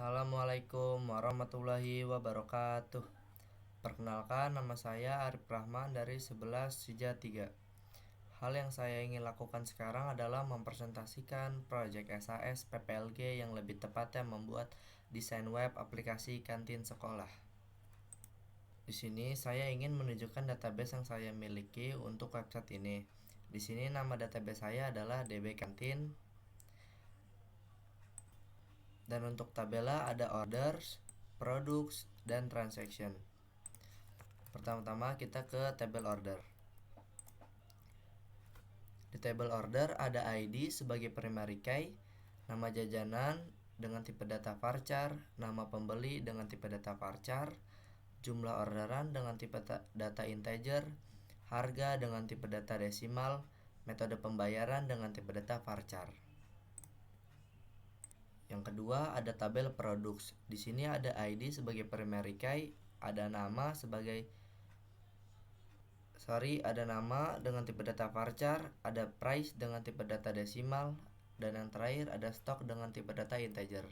Assalamualaikum warahmatullahi wabarakatuh. Perkenalkan, nama saya Arif Rahman dari 11 Sija 3. Hal yang saya ingin lakukan sekarang adalah mempresentasikan proyek SAS PPLG yang lebih tepatnya membuat desain web aplikasi kantin sekolah. Di sini saya ingin menunjukkan database yang saya miliki untuk website ini. Di sini nama database saya adalah DB Kantin. Dan untuk tabela ada orders, products, dan transaction. Pertama-tama kita ke tabel order. Di tabel order ada ID sebagai primary key, nama jajanan dengan tipe data varchar, nama pembeli dengan tipe data varchar, jumlah orderan dengan tipe data integer, harga dengan tipe data desimal, metode pembayaran dengan tipe data varchar. Yang kedua ada tabel products. Di sini ada ID sebagai primary key, ada nama dengan tipe data varchar, ada price dengan tipe data desimal, dan yang terakhir ada stock dengan tipe data integer.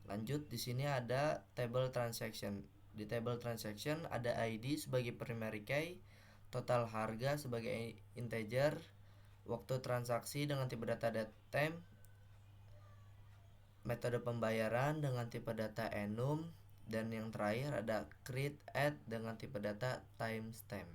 Lanjut, di sini ada table transaction. Di table transaction ada ID sebagai primary key, total harga sebagai integer, waktu transaksi dengan tipe data datetime, metode pembayaran dengan tipe data enum, dan yang terakhir ada create add dengan tipe data timestamp.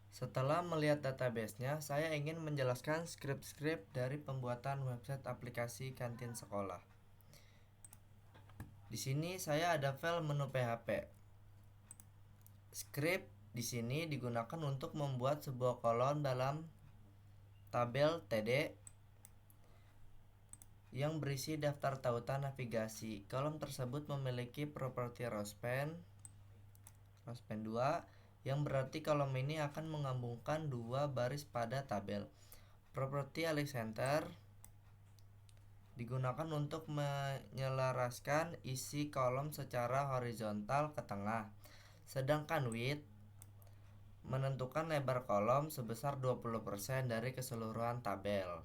Setelah melihat database-nya, saya ingin menjelaskan script-script dari pembuatan website aplikasi kantin sekolah. Di sini saya ada file menu PHP. Script di sini digunakan untuk membuat sebuah kolom dalam tabel TD yang berisi daftar tautan navigasi. Kolom tersebut memiliki properti rospen 2 yang berarti kolom ini akan menggabungkan dua baris pada tabel. Properti Alexander digunakan untuk menyelaraskan isi kolom secara horizontal ke tengah, sedangkan width menentukan lebar kolom sebesar 20% dari keseluruhan tabel.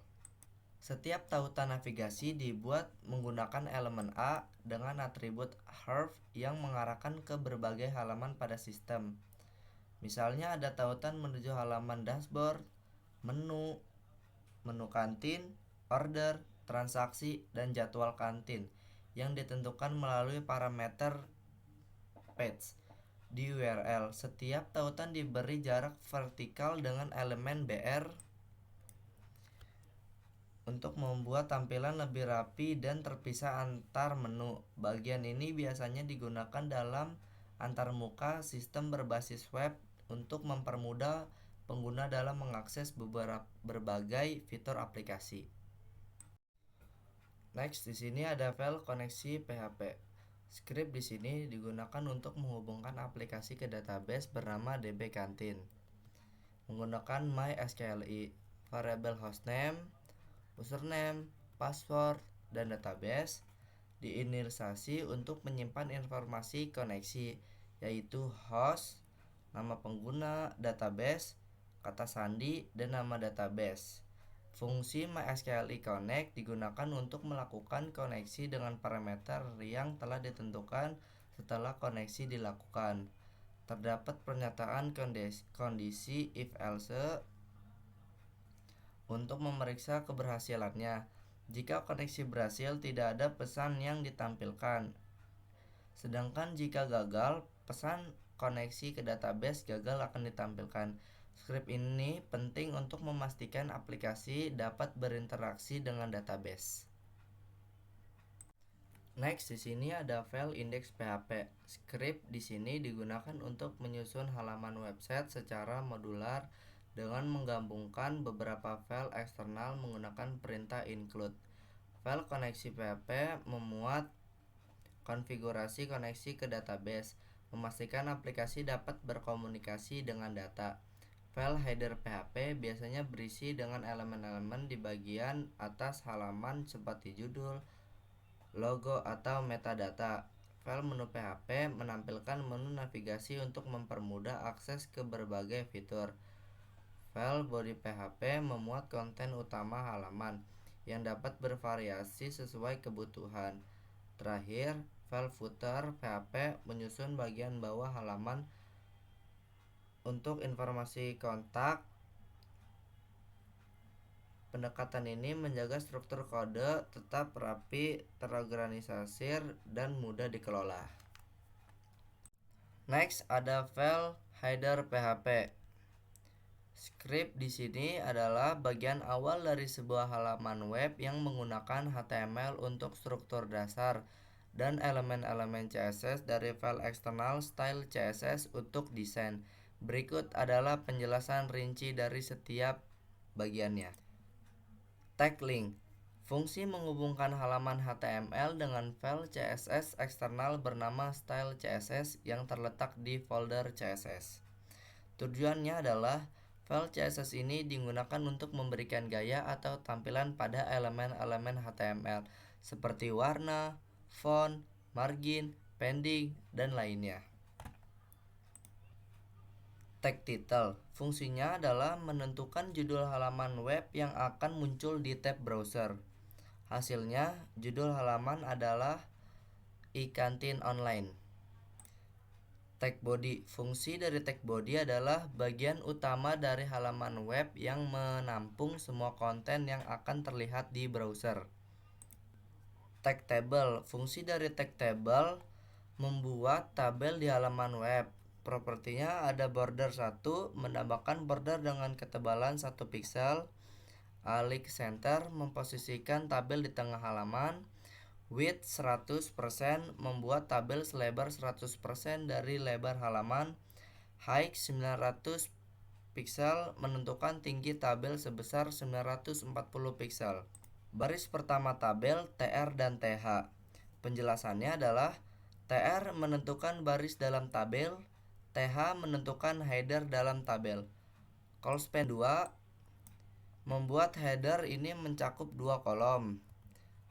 Setiap tautan navigasi dibuat menggunakan elemen A dengan atribut href yang mengarahkan ke berbagai halaman pada sistem. Misalnya ada tautan menuju halaman dashboard, menu kantin, order, transaksi, dan jadwal kantin yang ditentukan melalui parameter page. Di URL, setiap tautan diberi jarak vertikal dengan elemen BR untuk membuat tampilan lebih rapi dan terpisah antar menu. Bagian ini biasanya digunakan dalam antarmuka sistem berbasis web untuk mempermudah pengguna dalam mengakses berbagai fitur aplikasi. Next, di sini ada file koneksi PHP. Script di sini digunakan untuk menghubungkan aplikasi ke database bernama DB Kantin menggunakan MySQLi, variabel hostname, username, password, dan database diinisialisasi untuk menyimpan informasi koneksi, yaitu host, nama pengguna database, kata sandi, dan nama database. Fungsi MySQLi Connect digunakan untuk melakukan koneksi dengan parameter yang telah ditentukan setelah koneksi dilakukan. Terdapat pernyataan kondisi if else untuk memeriksa keberhasilannya. Jika koneksi berhasil, tidak ada pesan yang ditampilkan. Sedangkan jika gagal, pesan koneksi ke database gagal akan ditampilkan. Script ini penting untuk memastikan aplikasi dapat berinteraksi dengan database. Next, di sini ada file index.php. Script di sini digunakan untuk menyusun halaman website secara modular dengan menggabungkan beberapa file eksternal menggunakan perintah include. File koneksi PHP memuat konfigurasi koneksi ke database, memastikan aplikasi dapat berkomunikasi dengan data. File header PHP biasanya berisi dengan elemen-elemen di bagian atas halaman seperti judul, logo, atau metadata. File menu PHP menampilkan menu navigasi untuk mempermudah akses ke berbagai fitur. File body PHP memuat konten utama halaman yang dapat bervariasi sesuai kebutuhan. Terakhir, file footer PHP menyusun bagian bawah halaman untuk informasi kontak. Pendekatan ini menjaga struktur kode tetap rapi, terorganisir, dan mudah dikelola. Next, ada file header PHP. Script di sini adalah bagian awal dari sebuah halaman web yang menggunakan HTML untuk struktur dasar dan elemen-elemen CSS dari file eksternal style CSS untuk desain. Berikut adalah penjelasan rinci dari setiap bagiannya. Tag link. Fungsi menghubungkan halaman HTML dengan file CSS eksternal bernama style CSS yang terletak di folder CSS. Tujuannya adalah file CSS ini digunakan untuk memberikan gaya atau tampilan pada elemen-elemen HTML seperti warna, font, margin, padding, dan lainnya. Tag title. Fungsinya adalah menentukan judul halaman web yang akan muncul di tab browser. Hasilnya, judul halaman adalah e-kantin online. Tag body. Fungsi dari tag body adalah bagian utama dari halaman web yang menampung semua konten yang akan terlihat di browser. Tag table. Fungsi dari tag table membuat tabel di halaman web. Propertinya ada border 1, menambahkan border dengan ketebalan 1 pixel. Alik center memposisikan tabel di tengah halaman. Width 100% membuat tabel selebar 100% dari lebar halaman. Height 900 pixel menentukan tinggi tabel sebesar 940 pixel. Baris pertama tabel TR dan TH. Penjelasannya adalah TR menentukan baris dalam tabel, TH menentukan header dalam tabel. Colspan 2 membuat header ini mencakup 2 kolom.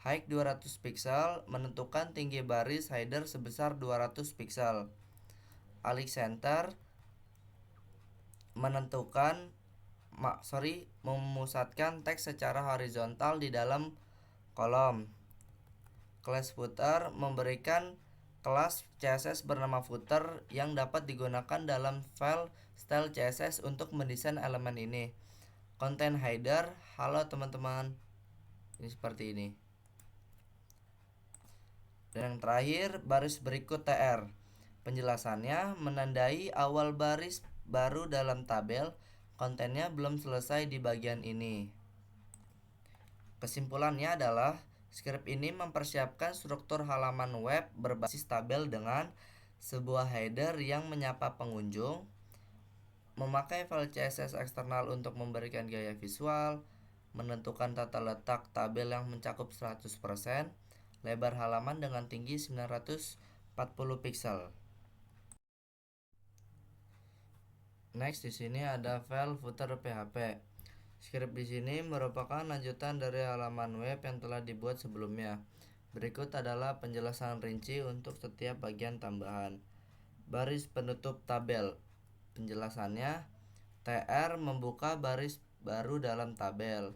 Height 200 pixel menentukan tinggi baris header sebesar 200 pixel. Alik center memusatkan teks secara horizontal di dalam kolom. Class footer memberikan kelas CSS bernama footer yang dapat digunakan dalam file style CSS untuk mendesain elemen ini. Content header, halo teman-teman, ini seperti ini. Dan yang terakhir, baris berikut TR. Penjelasannya menandai awal baris baru dalam tabel, kontennya belum selesai di bagian ini. Kesimpulannya adalah script ini mempersiapkan struktur halaman web berbasis tabel dengan sebuah header yang menyapa pengunjung, memakai file CSS eksternal untuk memberikan gaya visual, menentukan tata letak tabel yang mencakup 100%, lebar halaman dengan tinggi 940 pixel. Next, di sini ada file footer PHP. Script di sini merupakan lanjutan dari halaman web yang telah dibuat sebelumnya. Berikut adalah penjelasan rinci untuk setiap bagian tambahan. Baris penutup tabel. Penjelasannya, TR membuka baris baru dalam tabel.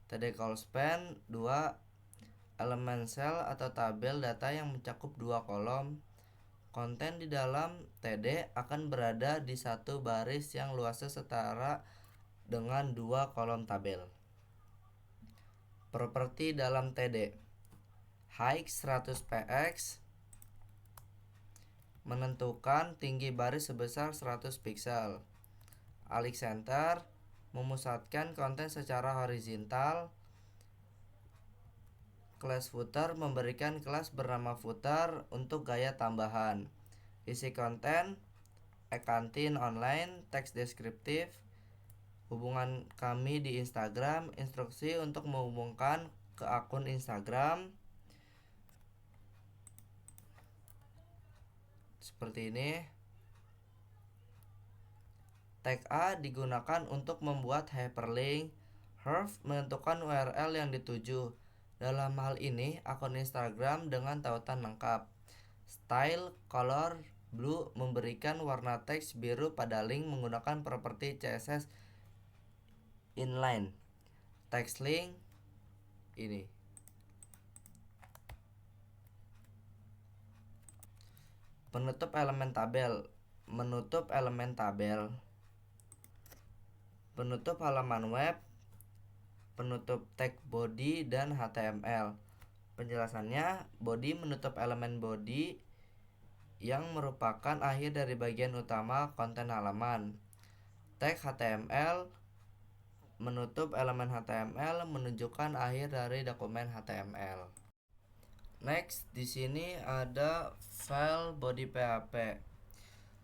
TD Colspan 2 elemen sel atau tabel data yang mencakup 2 kolom. Konten di dalam TD akan berada di satu baris yang luasnya setara dengan 2 kolom tabel. Properti dalam TD. Height 100 px menentukan tinggi baris sebesar 100 pixel. Alik center memusatkan konten secara horizontal. Class footer memberikan kelas bernama footer untuk gaya tambahan. Isi konten e-kantin online, teks deskriptif, hubungan kami di Instagram, instruksi untuk menghubungkan ke akun Instagram. Seperti ini. Tag A digunakan untuk membuat hyperlink. Href menentukan URL yang dituju. Dalam hal ini, akun Instagram dengan tautan lengkap. Style color blue memberikan warna teks biru pada link menggunakan properti CSS inline. Text link ini. Penutup elemen tabel. Menutup elemen tabel. Penutup halaman web. Penutup tag body dan HTML. Penjelasannya, body menutup elemen body yang merupakan akhir dari bagian utama konten halaman. Tag HTML menutup elemen HTML menunjukkan akhir dari dokumen HTML. Next, di sini ada file body PHP.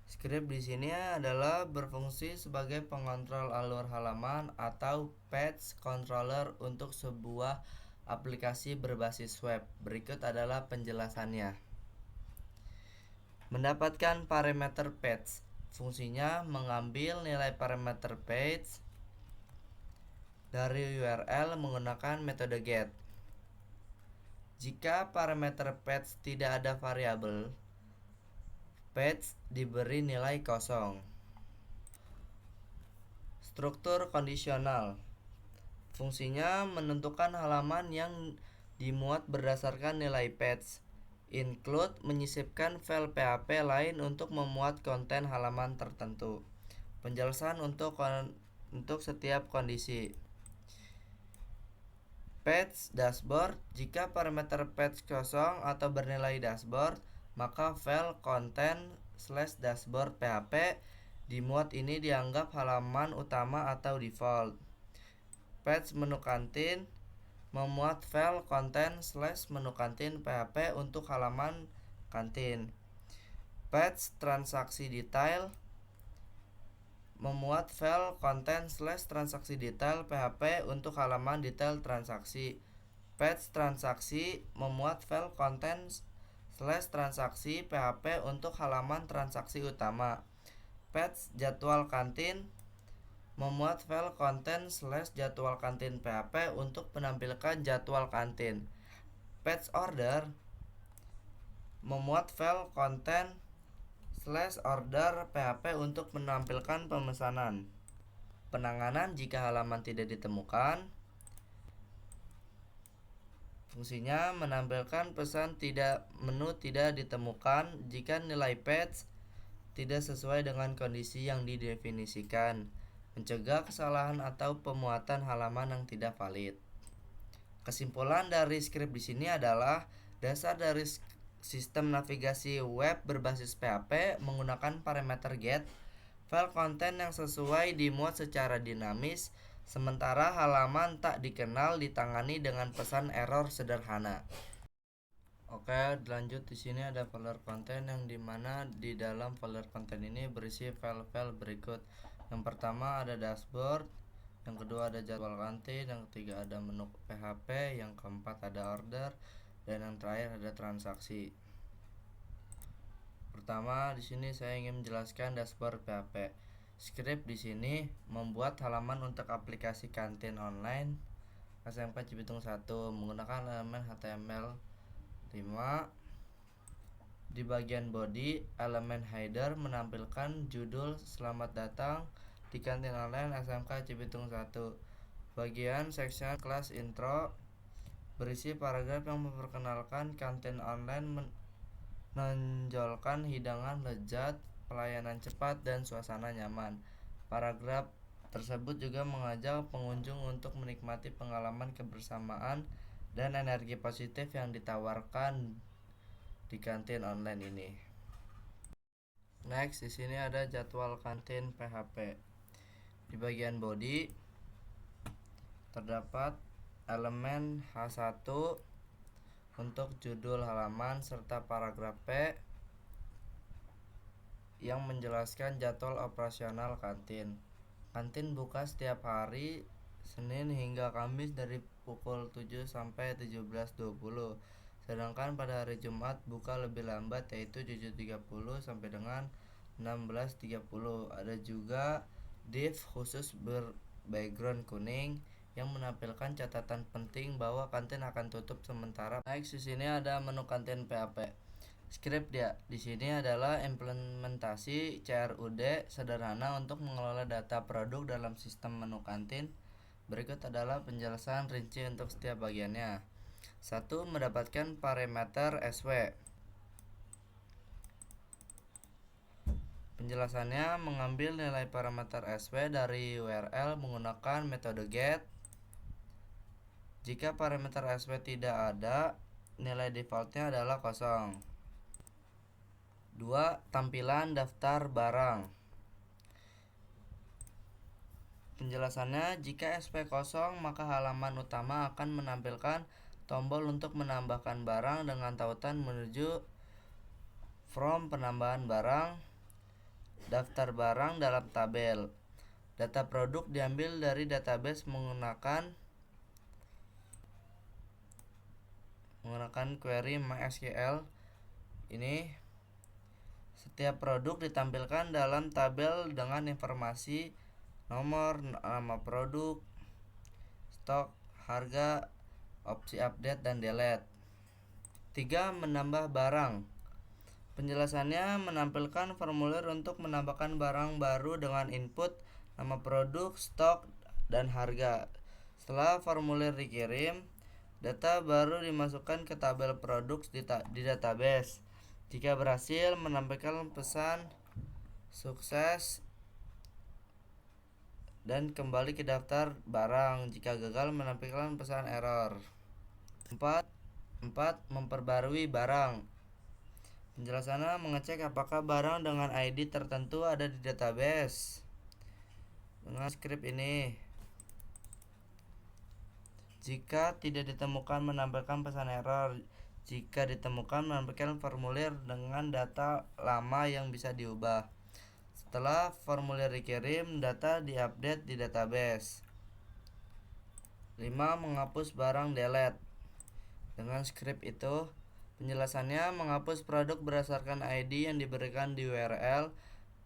Script di sini adalah berfungsi sebagai pengontrol alur halaman atau page controller untuk sebuah aplikasi berbasis web. Berikut adalah penjelasannya. Mendapatkan parameter page. Fungsinya mengambil nilai parameter page dari URL menggunakan metode get. Jika parameter page tidak ada variabel, page diberi nilai kosong. Struktur kondisional. Fungsinya menentukan halaman yang dimuat berdasarkan nilai page. Include menyisipkan file PHP lain untuk memuat konten halaman tertentu. Penjelasan untuk setiap kondisi. Page dashboard. Jika parameter page kosong atau bernilai dashboard, maka file content/dashboard PHP dimuat ini dianggap halaman utama atau default. Page menu kantin. Memuat file content/menu kantin PHP untuk halaman kantin. Page transaksi detail. Memuat file content/transaksi detail PHP untuk halaman detail transaksi. Page transaksi. Memuat file content/transaksi PHP untuk halaman transaksi utama. Page jadwal kantin. Memuat file content/jadwal kantin PHP untuk menampilkan jadwal kantin. Page order. Memuat file content/order PHP untuk menampilkan pemesanan. Penanganan jika halaman tidak ditemukan. Fungsinya menampilkan pesan menu tidak ditemukan jika nilai page tidak sesuai dengan kondisi yang didefinisikan. Mencegah kesalahan atau pemuatan halaman yang tidak valid. Kesimpulan dari script di sini adalah dasar dari sistem navigasi web berbasis PHP menggunakan parameter get. File konten yang sesuai dimuat secara dinamis, sementara halaman tak dikenal ditangani dengan pesan error sederhana. Oke, lanjut. Di sini ada folder konten yang dimana di dalam folder konten ini berisi file-file berikut. Yang pertama ada dashboard, yang kedua ada jadwal kantin, yang ketiga ada menu PHP, yang keempat ada order, dan yang terakhir ada transaksi. Pertama, di sini saya ingin menjelaskan dashboard PHP. Script di sini membuat halaman untuk aplikasi kantin online SMK Cibitung 1 menggunakan elemen HTML 5. Di bagian body, elemen header menampilkan judul "Selamat datang di kantin online SMK Cibitung 1". Bagian section kelas intro berisi paragraf yang memperkenalkan kantin online, menonjolkan hidangan lezat, pelayanan cepat, dan suasana nyaman. Paragraf tersebut juga mengajak pengunjung untuk menikmati pengalaman kebersamaan dan energi positif yang ditawarkan di kantin online ini. Next, di sini ada jadwal kantin PHP. Di bagian body terdapat elemen H1 untuk judul halaman serta paragraf P yang menjelaskan jadwal operasional kantin. Kantin buka setiap hari Senin hingga Kamis dari pukul 7 sampai 17.20. Sedangkan pada hari Jumat buka lebih lambat yaitu 7.30 sampai dengan 16.30. Ada juga div khusus berbackground kuning yang menampilkan catatan penting bahwa kantin akan tutup sementara. Next, di sini ada menu kantin PHP. Script di sini adalah implementasi CRUD sederhana untuk mengelola data produk dalam sistem menu kantin. Berikut adalah penjelasan rinci untuk setiap bagiannya. 1. Mendapatkan parameter SW. Penjelasannya mengambil nilai parameter SW dari URL menggunakan metode get. Jika parameter SW tidak ada, nilai defaultnya adalah kosong. 2. Tampilan daftar barang. Penjelasannya, jika SW kosong, maka halaman utama akan menampilkan tombol untuk menambahkan barang dengan tautan menuju from penambahan barang, daftar barang dalam tabel. Data produk diambil dari database menggunakan query MySQL. Ini setiap produk ditampilkan dalam tabel dengan informasi nomor, nama produk, stok, harga, opsi update dan delete. 3. Menambah barang. Penjelasannya menampilkan formulir untuk menambahkan barang baru dengan input nama produk, stok, dan harga. Setelah formulir dikirim, data baru dimasukkan ke tabel produk di database. Jika berhasil, menampilkan pesan sukses dan kembali ke daftar barang. Jika gagal, menampilkan pesan error. 4. Memperbarui barang. Penjelasannya mengecek apakah barang dengan ID tertentu ada di database dengan script ini. Jika tidak ditemukan, menampilkan pesan error. Jika ditemukan, menampilkan formulir dengan data lama yang bisa diubah. Setelah formulir dikirim, data diupdate di database. 5. Menghapus barang delete. Dengan script itu, penjelasannya menghapus produk berdasarkan ID yang diberikan di URL.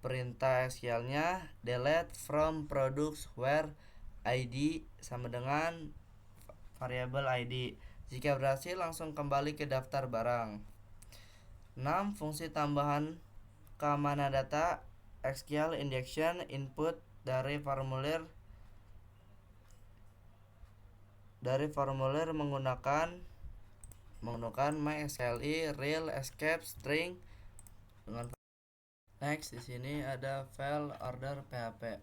Perintah SQL-nya delete from products where ID sama dengan variabel ID. Jika berhasil, langsung kembali ke daftar barang. 6. Fungsi tambahan keamanan data. SQL injection input dari formulir menggunakan MySQL real escape string dengan next. Di sini ada file order PHP.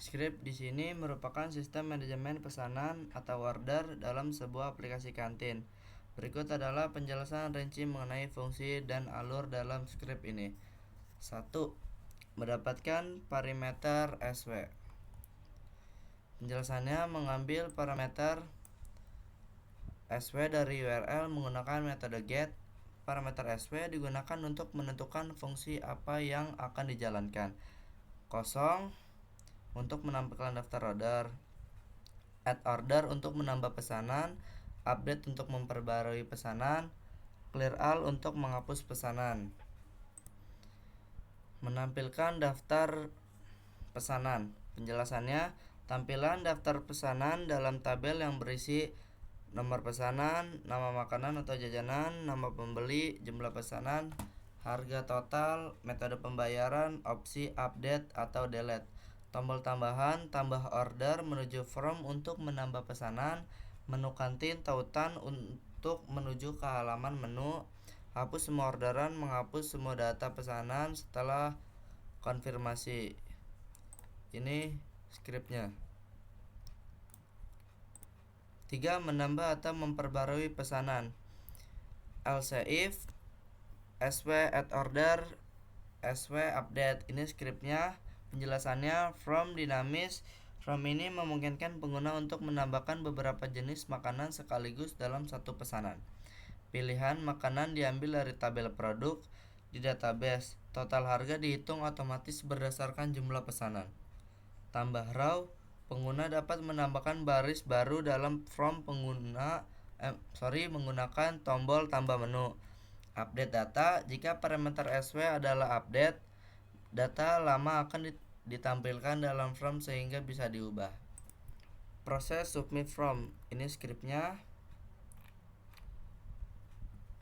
Script di sini merupakan sistem manajemen pesanan atau order dalam sebuah aplikasi kantin. Berikut adalah penjelasan rinci mengenai fungsi dan alur dalam script ini. 1. Mendapatkan parameter SW. Penjelasannya mengambil parameter SW dari URL menggunakan metode get. Parameter SW digunakan untuk menentukan fungsi apa yang akan dijalankan. 0 untuk menampilkan daftar order, add order untuk menambah pesanan, update untuk memperbarui pesanan, clear all untuk menghapus pesanan. Menampilkan daftar pesanan. Penjelasannya, tampilan daftar pesanan dalam tabel yang berisi nomor pesanan, nama makanan atau jajanan, nama pembeli, jumlah pesanan, harga total, metode pembayaran, opsi update atau delete, tombol tambahan, tambah order menuju from untuk menambah pesanan, menu kantin, tautan untuk menuju ke halaman menu, hapus semua orderan, menghapus semua data pesanan setelah konfirmasi. Ini scriptnya. 3. Menambah atau memperbarui pesanan. Else if SW add order, SW update. Ini scriptnya. Penjelasannya from dinamis. From ini memungkinkan pengguna untuk menambahkan beberapa jenis makanan sekaligus dalam satu pesanan. Pilihan makanan diambil dari tabel produk di database. Total harga dihitung otomatis berdasarkan jumlah pesanan. Tambah row. Pengguna dapat menambahkan baris baru dalam from menggunakan tombol tambah menu. Update data. Jika parameter SW adalah update, data lama akan ditampilkan dalam from sehingga bisa diubah. Proses submit from. Ini scriptnya.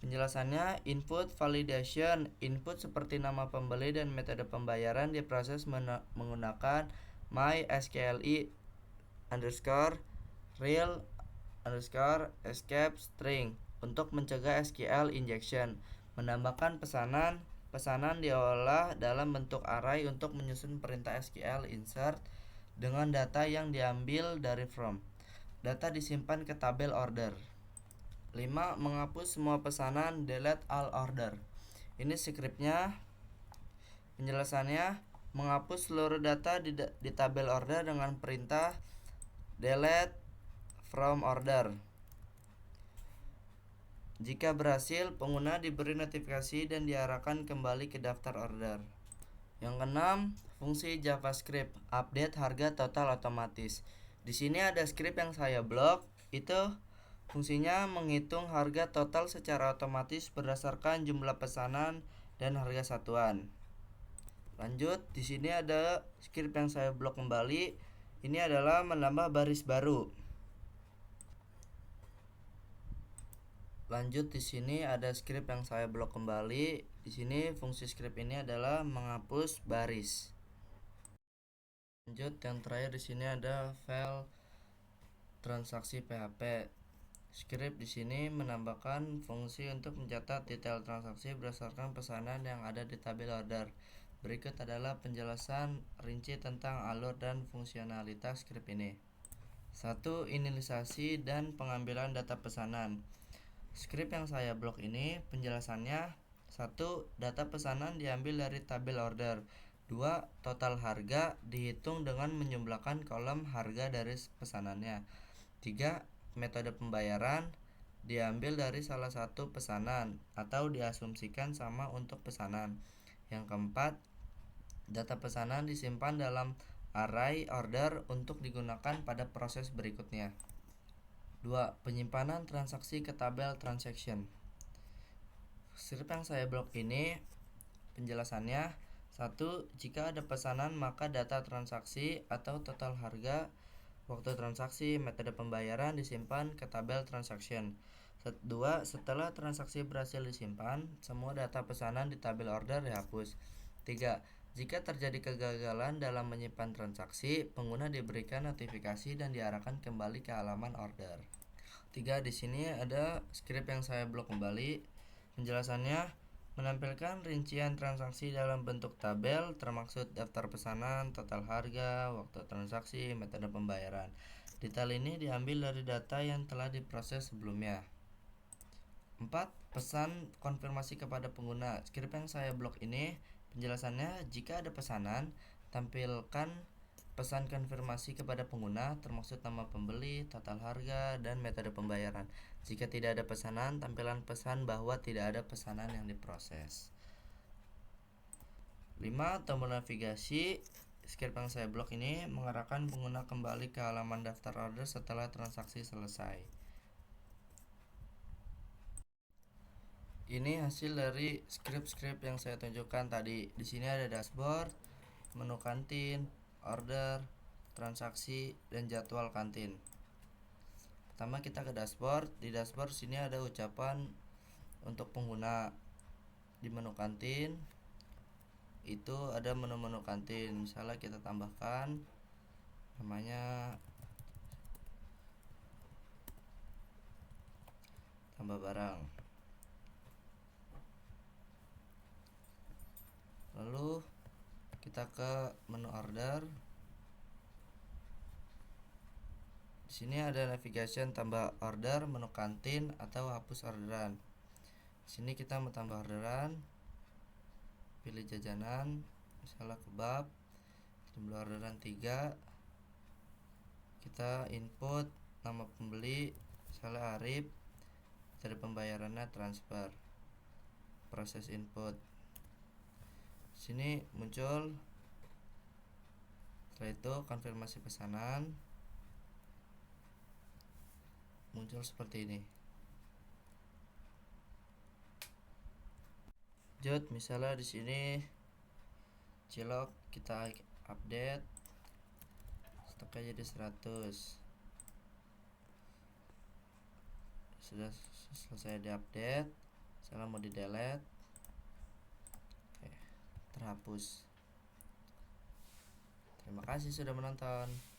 Penjelasannya, input validation. Input seperti nama pembeli dan metode pembayaran diproses menggunakan MySQL_. real underscore escape string untuk mencegah SQL injection, menambahkan pesanan diolah dalam bentuk array untuk menyusun perintah SQL insert dengan data yang diambil dari from. Data disimpan ke tabel order. 5. Menghapus semua pesanan, delete all order. Ini scriptnya. Penjelasannya, menghapus seluruh data di tabel order dengan perintah delete from order. Jika berhasil, pengguna diberi notifikasi dan diarahkan kembali ke daftar order. Yang keenam, fungsi JavaScript update harga total otomatis. Di sini ada script yang saya blok, itu fungsinya menghitung harga total secara otomatis berdasarkan jumlah pesanan dan harga satuan. Lanjut, di sini ada script yang saya blok kembali. Ini adalah menambah baris baru. Lanjut, di sini ada script yang saya blok kembali. Di sini fungsi script ini adalah menghapus baris. Lanjut, yang terakhir di sini ada file transaksi PHP. Script di sini menambahkan fungsi untuk mencatat detail transaksi berdasarkan pesanan yang ada di tabel order. Berikut adalah penjelasan rinci tentang alur dan fungsionalitas script ini. 1. Inisialisasi dan pengambilan data pesanan. Script yang saya blok ini penjelasannya: 1. Data pesanan diambil dari tabel order. 2. Total harga dihitung dengan menjumlahkan kolom harga dari pesanannya. 3. Metode pembayaran diambil dari salah satu pesanan atau diasumsikan sama untuk pesanan. Yang keempat, data pesanan disimpan dalam array order untuk digunakan pada proses berikutnya. 2. Penyimpanan transaksi ke tabel transaction. Script yang saya blok ini penjelasannya: 1. Jika ada pesanan, maka data transaksi atau total harga, waktu transaksi, metode pembayaran disimpan ke tabel transaction. 2. Setelah transaksi berhasil disimpan, semua data pesanan di tabel order dihapus. 3. Jika terjadi kegagalan dalam menyimpan transaksi, pengguna diberikan notifikasi dan diarahkan kembali ke halaman order. 3. Di sini ada script yang saya blok kembali. Penjelasannya: menampilkan rincian transaksi dalam bentuk tabel termaksud daftar pesanan, total harga, waktu transaksi, metode pembayaran. Detail ini diambil dari data yang telah diproses sebelumnya. 4. Pesan konfirmasi kepada pengguna. Script yang saya blok ini penjelasannya: jika ada pesanan, tampilkan pesan konfirmasi kepada pengguna termaksud nama pembeli, total harga, dan metode pembayaran. Jika tidak ada pesanan, tampilan pesan bahwa tidak ada pesanan yang diproses. 5. Tombol navigasi. Script yang saya blok ini mengarahkan pengguna kembali ke halaman daftar order setelah transaksi selesai. Ini hasil dari script-script yang saya tunjukkan tadi. Di sini ada dashboard, menu kantin, order, transaksi, dan jadwal kantin. Pertama kita ke dashboard. Di dashboard sini ada ucapan untuk pengguna. Di menu kantin itu ada menu-menu kantin. Misalnya kita tambahkan namanya tambah barang. Lalu kita ke menu order. Di sini ada navigation tambah order, menu kantin, atau hapus orderan. Di sini kita mau tambah orderan, pilih jajanan, misalnya kebab, jumlah orderan 3. Kita input nama pembeli, misalnya Arif, dari pembayarannya transfer, proses input. Di sini muncul, setelah itu konfirmasi pesanan muncul seperti ini. Lanjut, misalnya di sini cilok kita update, stoknya jadi 100. Sudah selesai diupdate, misalnya mau di delete, terhapus. Terima kasih sudah menonton.